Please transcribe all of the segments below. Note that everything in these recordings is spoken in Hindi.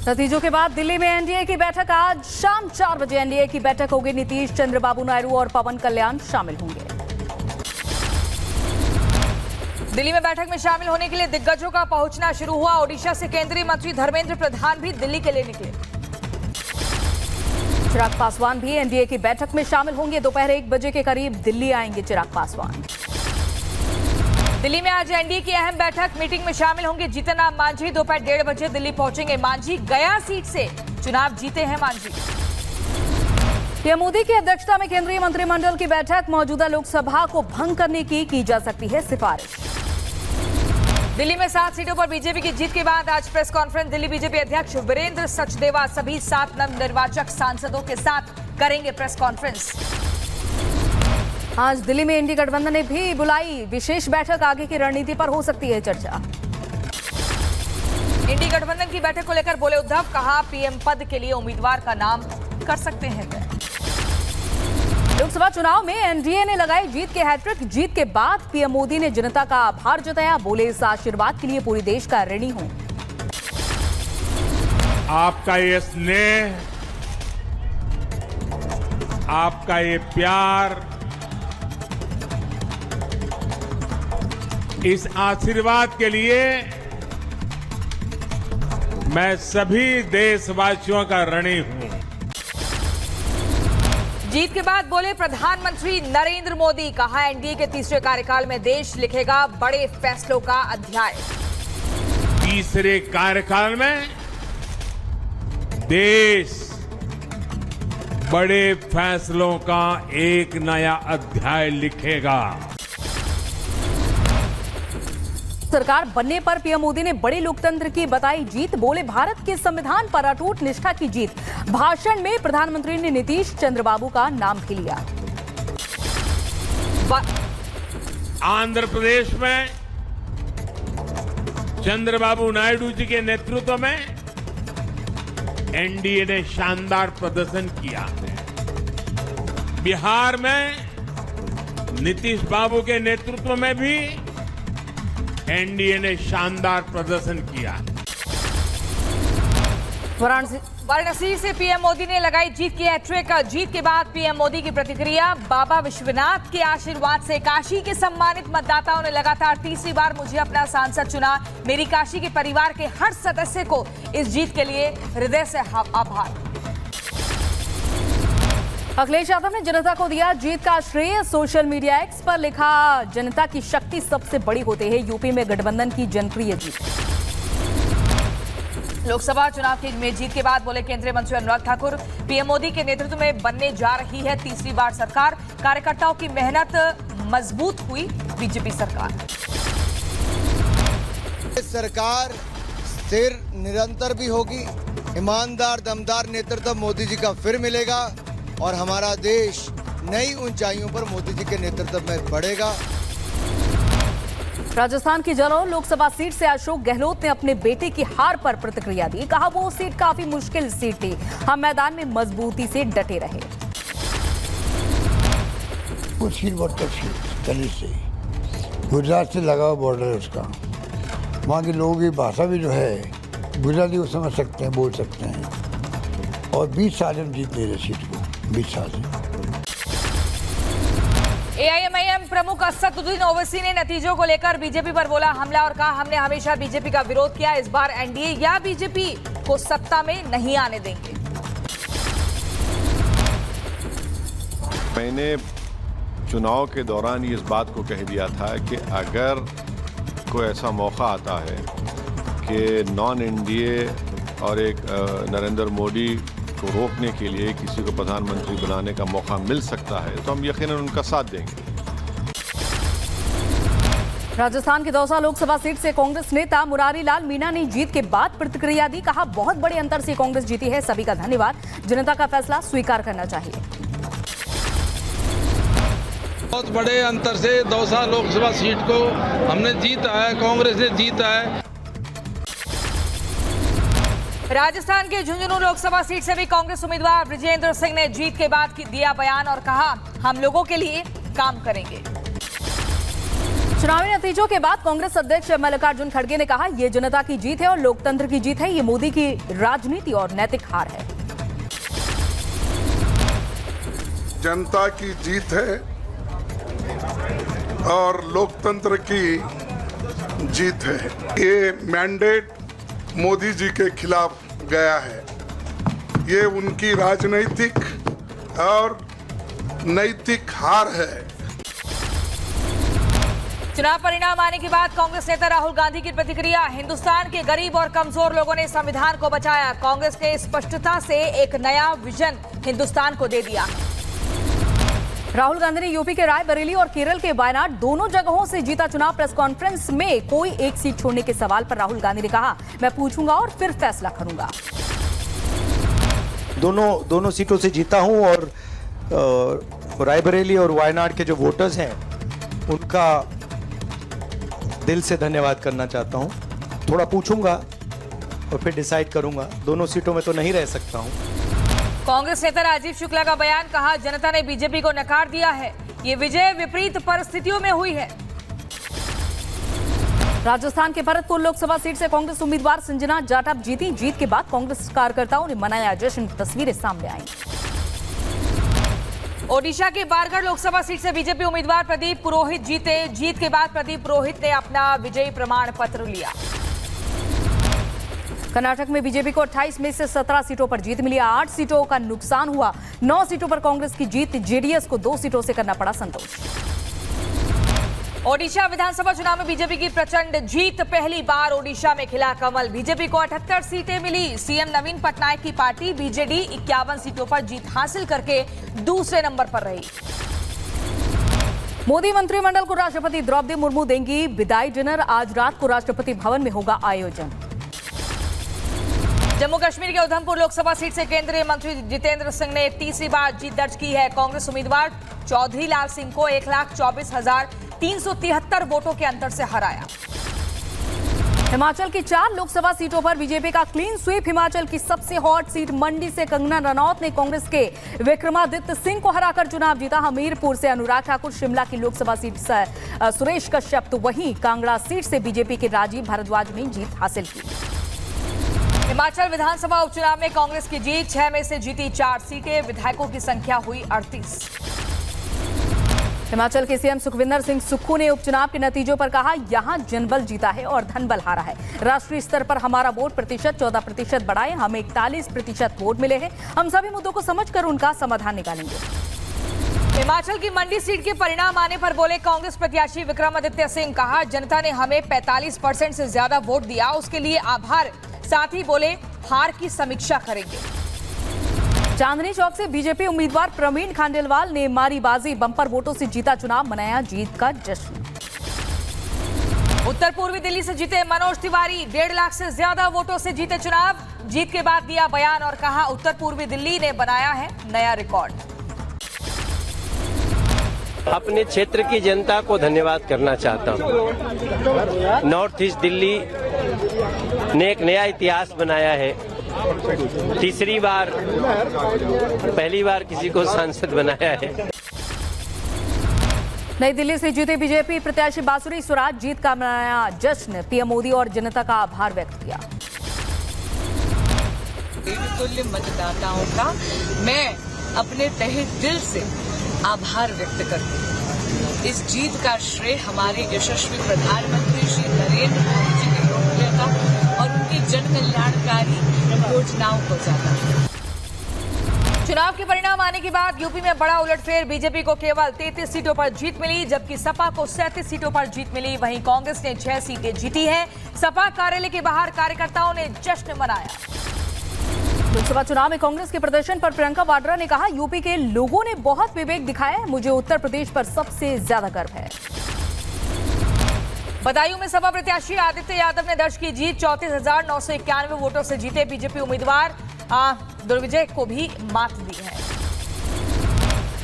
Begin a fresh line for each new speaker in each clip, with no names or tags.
नतीजों के बाद दिल्ली में एनडीए की बैठक। आज शाम 4 बजे एनडीए की बैठक होगी। नीतीश, चंद्रबाबू नायडू और पवन कल्याण शामिल होंगे।
दिल्ली में बैठक में शामिल होने के लिए दिग्गजों का पहुंचना शुरू हुआ। ओडिशा से केंद्रीय मंत्री धर्मेंद्र प्रधान भी दिल्ली के लिए निकले।
चिराग पासवान भी एनडीए की बैठक में शामिल होंगे। दोपहर 1 बजे के करीब दिल्ली आएंगे चिराग पासवान।
दिल्ली में आज एनडीए की अहम बैठक। मीटिंग में शामिल होंगे जीतन राम मांझी। दोपहर 1:30 बजे दिल्ली पहुंचेंगे मांझी। गया सीट से चुनाव जीते हैं मांझी।
पीएम मोदी की अध्यक्षता में केंद्रीय मंत्रिमंडल की बैठक। मौजूदा लोकसभा को भंग करने की जा सकती है सिफारिश।
दिल्ली में 7 सीटों पर बीजेपी की जीत के बाद आज प्रेस कॉन्फ्रेंस। दिल्ली बीजेपी अध्यक्ष वीरेंद्र सचदेवा सभी 7 नवनिर्वाचित सांसदों के साथ करेंगे प्रेस कॉन्फ्रेंस।
आज दिल्ली में इंडी गठबंधन ने भी बुलाई विशेष बैठक। आगे की रणनीति पर हो सकती है चर्चा।
इंडी गठबंधन की बैठक को लेकर बोले उद्धव, कहा पीएम पद के लिए उम्मीदवार का नाम कर सकते हैं तय।
लोकसभा चुनाव में एनडीए ने लगाई जीत के हैट्रिक। जीत के बाद पीएम मोदी ने जनता का आभार जताया। बोले, इस आशीर्वाद के लिए पूरे देश का ऋणी हूं।
आपका ये स्नेह, आपका ये प्यार, इस आशीर्वाद के लिए मैं सभी देशवासियों का ऋणी हूं।
जीत के बाद बोले प्रधानमंत्री नरेंद्र मोदी, कहा एनडीए के तीसरे कार्यकाल में देश लिखेगा बड़े फैसलों का अध्याय।
तीसरे कार्यकाल में देश बड़े फैसलों का एक नया अध्याय लिखेगा।
सरकार बनने पर पीएम मोदी ने बड़े लोकतंत्र की बताई जीत। बोले, भारत के संविधान पर अटूट निष्ठा की जीत। भाषण में प्रधानमंत्री ने नीतीश, चंद्रबाबू का नाम भी लिया।
आंध्र प्रदेश में चंद्रबाबू नायडू जी के नेतृत्व में एनडीए ने शानदार प्रदर्शन किया है। बिहार में नीतीश बाबू के नेतृत्व में भी एनडीए ने शानदार प्रदर्शन किया।
वाराणसी से पीएम मोदी ने लगाई जीत की हैट्रिक। जीत के बाद पीएम मोदी की प्रतिक्रिया, बाबा विश्वनाथ के आशीर्वाद से काशी के सम्मानित मतदाताओं ने लगातार तीसरी बार मुझे अपना सांसद चुना। मेरी काशी के परिवार के हर सदस्य को इस जीत के लिए हृदय से आभार।
अखिलेश यादव ने जनता को दिया जीत का श्रेय। सोशल मीडिया एक्स पर लिखा, जनता की शक्ति सबसे बड़ी होती है। यूपी में गठबंधन की जनप्रिय जीत।
लोकसभा चुनाव में जीत के बाद बोले केंद्रीय मंत्री अनुराग ठाकुर, पीएम मोदी के नेतृत्व में बनने जा रही है तीसरी बार सरकार। कार्यकर्ताओं की मेहनत मजबूत हुई बीजेपी सरकार।
सरकार स्थिर निरंतर भी होगी। ईमानदार दमदार नेतृत्व मोदी जी का फिर मिलेगा और हमारा देश नई ऊंचाइयों पर मोदी जी के नेतृत्व में बढ़ेगा।
राजस्थान की जलोर लोकसभा सीट से अशोक गहलोत ने अपने बेटे की हार पर प्रतिक्रिया दी। कहा, वो सीट काफी मुश्किल सीट थी। हम मैदान में मजबूती से डटे रहे।
वो सीट बहुत अच्छी दिल्ली से, गुजरात से लगा हुआ बॉर्डर है उसका। वहाँ के लोगों की भाषा भी जो है गुजराती को समझ सकते हैं, बोल सकते हैं। और 20 साल हम जीत ले रहे सीट को, 20 साल से।
एआईएमआईएम प्रमुख असदुद्दीन ओवैसी ने नतीजों को लेकर बीजेपी पर बोला हमला और कहा, हमने हमेशा बीजेपी का विरोध किया। इस बार एनडीए या बीजेपी को सत्ता में नहीं आने देंगे।
मैंने चुनाव के दौरान इस बात को कह दिया था कि अगर कोई ऐसा मौका आता है कि नॉन एनडीए और एक नरेंद्र मोदी को रोकने के लिए किसी को प्रधानमंत्री बनाने का मौका मिल सकता है तो हम यकीनन उनका साथ देंगे।
राजस्थान की दौसा लोकसभा सीट से कांग्रेस नेता मुरारी लाल मीणा ने जीत के बाद प्रतिक्रिया दी। कहा, बहुत बड़े अंतर से कांग्रेस जीती है। सभी का धन्यवाद। जनता का फैसला स्वीकार करना चाहिए।
बहुत बड़े अंतर से दौसा लोकसभा सीट को हमने जीता है, कांग्रेस ने जीता है।
राजस्थान के झुंझुनू लोकसभा सीट से भी कांग्रेस उम्मीदवार ब्रिजेंद्र सिंह ने जीत के बाद दिया बयान और कहा, हम लोगों के लिए काम करेंगे।
चुनावी नतीजों के बाद कांग्रेस अध्यक्ष मल्लिकार्जुन खड़गे ने कहा, ये जनता की जीत है और लोकतंत्र की जीत है, ये मोदी की राजनीति और नैतिक हार है।
जनता की जीत है और लोकतंत्र की जीत है। ये मैंडेट मोदी जी के खिलाफ गया है। ये उनकी राजनीतिक और नैतिक हार है।
चुनाव परिणाम आने के बाद कांग्रेस नेता राहुल गांधी की प्रतिक्रिया, हिंदुस्तान के गरीब और कमजोर लोगों ने संविधान को बचाया। कांग्रेस के स्पष्टता से एक नया विजन हिंदुस्तान को दे दिया।
राहुल गांधी ने यूपी के रायबरेली और केरल के वायनाड दोनों जगहों से जीता चुनाव। प्रेस कॉन्फ्रेंस में कोई एक सीट छोड़ने के सवाल पर राहुल गांधी ने कहा, मैं पूछूंगा और फिर फैसला करूंगा।
दोनों सीटों से जीता हूं और रायबरेली और वायनाड के जो वोटर्स हैं उनका दिल से धन्यवाद करना चाहता हूं। थोड़ा पूछूंगा और फिर डिसाइड करूंगा। दोनों सीटों में तो नहीं रह सकता हूं।
कांग्रेस नेता राजीव शुक्ला का बयान, कहा जनता ने बीजेपी को नकार दिया है। ये विजय विपरीत परिस्थितियों में हुई है।
राजस्थान के भरतपुर लोकसभा सीट से कांग्रेस उम्मीदवार संजना जाटव जीती। जीत के बाद कांग्रेस कार्यकर्ताओं ने मनाया जश्न। तस्वीरें सामने आई।
ओडिशा के बारगढ़ लोकसभा सीट से बीजेपी उम्मीदवार प्रदीप पुरोहित जीते। जीत के बाद प्रदीप पुरोहित ने अपना विजयी प्रमाण पत्र लिया।
कर्नाटक में बीजेपी को 28 में से 17 सीटों पर जीत मिली। 8 सीटों का नुकसान हुआ। 9 सीटों पर कांग्रेस की जीत। जेडीएस को 2 सीटों से करना पड़ा संतोष।
ओडिशा विधानसभा चुनाव में बीजेपी की प्रचंड जीत। पहली बार ओडिशा में खिला कमल। बीजेपी को 78 सीटें मिली। सीएम नवीन पटनायक की पार्टी बीजेडी 51 सीटों पर जीत हासिल करके दूसरे नंबर पर रही।
मोदी मंत्रिमंडल को राष्ट्रपति द्रौपदी मुर्मू देंगी विदाई। डिनर आज रात को राष्ट्रपति भवन में होगा आयोजन।
जम्मू कश्मीर के उधमपुर लोकसभा सीट से केंद्रीय मंत्री जितेंद्र सिंह ने तीसरी बार जीत दर्ज की है। कांग्रेस उम्मीदवार चौधरी लाल सिंह को 1,24,373 वोटों के अंतर से हराया।
हिमाचल की 4 लोकसभा सीटों पर बीजेपी का क्लीन स्वीप। हिमाचल की सबसे हॉट सीट मंडी से कंगना रनौत ने कांग्रेस के विक्रमादित्य सिंह को हराकर चुनाव जीता। हमीरपुर से अनुराग ठाकुर, शिमला की लोकसभा सीट से सुरेश कश्यप, तो वहीं कांगड़ा सीट से बीजेपी के राजीव भारद्वाज ने जीत हासिल की।
हिमाचल विधानसभा उपचुनाव में कांग्रेस की जीत। 6 में से जीती 4 सीटें। विधायकों की संख्या हुई 38।
हिमाचल के सीएम सुखविंदर सिंह सुक्खू ने उपचुनाव के नतीजों पर कहा, यहां जनबल जीता है और धनबल हारा है। राष्ट्रीय स्तर पर हमारा वोट प्रतिशत 14% बढ़ा है। हमें 41% वोट मिले हैं। हम सभी मुद्दों को समझकर उनका समाधान निकालेंगे।
हिमाचल की मंडी सीट के परिणाम आने पर बोले कांग्रेस प्रत्याशी विक्रमादित्य सिंह, कहा जनता ने हमें 45% से ज्यादा वोट दिया, उसके लिए आभार। साथ ही बोले हार की समीक्षा करेंगे।
चांदनी चौक से बीजेपी उम्मीदवार प्रवीण खांडेलवाल ने मारी बाजी। बंपर वोटों से जीता चुनाव। मनाया जीत का जश्न।
उत्तर पूर्वी दिल्ली से जीते मनोज तिवारी 1.5 लाख से ज्यादा वोटों से जीते चुनाव। जीत के बाद दिया बयान और कहा उत्तर पूर्वी दिल्ली ने बनाया है नया रिकॉर्ड।
अपने क्षेत्र की जनता को धन्यवाद करना चाहता हूँ। नॉर्थ ईस्ट दिल्ली ने एक नया इतिहास बनाया है। तीसरी बार, पहली बार किसी को सांसद बनाया है।
नई दिल्ली से जीते बीजेपी प्रत्याशी बांसुरी स्वराज जीत का मनाया जश्न। पीएम मोदी और जनता का आभार व्यक्त किया।
तुल्य मतदाताओं का मैं अपने तहे दिल से आभार व्यक्त करती हूँ। इस जीत का श्रेय हमारे यशस्वी प्रधानमंत्री श्री नरेंद्र मोदी जी की लोकप्रियता और उनकी जन कल्याणकारी योजनाओं को जाता है।
चुनाव के परिणाम आने के बाद यूपी में बड़ा उलटफेर। बीजेपी को केवल 33 सीटों पर जीत मिली, जबकि सपा को 37 सीटों पर जीत मिली। वहीं कांग्रेस ने 6 सीटें जीती हैं। सपा कार्यालय के बाहर कार्यकर्ताओं ने जश्न मनाया।
लोकसभा चुनाव में कांग्रेस के प्रदर्शन पर प्रियंका वाड्रा ने कहा, यूपी के लोगों ने बहुत विवेक दिखाया है। मुझे उत्तर प्रदेश पर सबसे ज्यादा गर्व है।
बदायूं में सपा प्रत्याशी आदित्य यादव ने दर्ज की जीत। 34,991 वोटों से जीते बीजेपी उम्मीदवार दुर्विजय को भी मात दी है।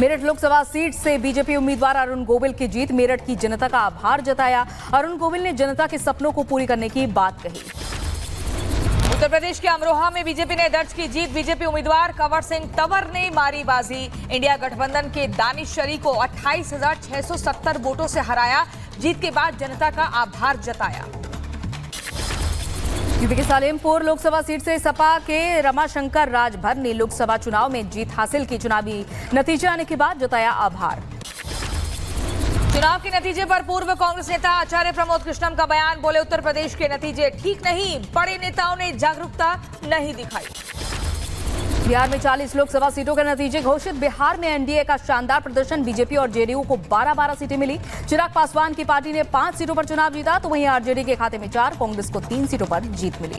मेरठ लोकसभा सीट से बीजेपी उम्मीदवार अरुण गोविल की जीत। मेरठ की जनता का आभार जताया। अरुण गोविल ने जनता के सपनों को पूरी करने की बात कही।
उत्तर प्रदेश के अमरोहा में बीजेपी ने दर्ज की जीत। बीजेपी उम्मीदवार कंवर सिंह तंवर ने मारी बाजी। इंडिया गठबंधन के दानिश शरीफ को 28,670 वोटों से हराया। जीत के बाद जनता का आभार जताया।
यूपी के सालेमपुर लोकसभा सीट से सपा के रमाशंकर राजभर ने लोकसभा चुनाव में जीत हासिल की। चुनावी नतीजे आने के बाद जताया आभार।
चुनाव के नतीजे पर पूर्व कांग्रेस नेता आचार्य प्रमोद कृष्णम का बयान। बोले, उत्तर प्रदेश के नतीजे ठीक नहीं, बड़े नेताओं ने जागरूकता नहीं दिखाई।
बिहार में 40 लोकसभा सीटों के नतीजे घोषित। बिहार में एनडीए का शानदार प्रदर्शन। बीजेपी और जेडीयू को 12-12 सीटें मिली। चिराग पासवान की पार्टी ने 5 सीटों पर चुनाव जीता, तो वहीं आरजेडी के खाते में 4, कांग्रेस को 3 सीटों पर जीत मिली।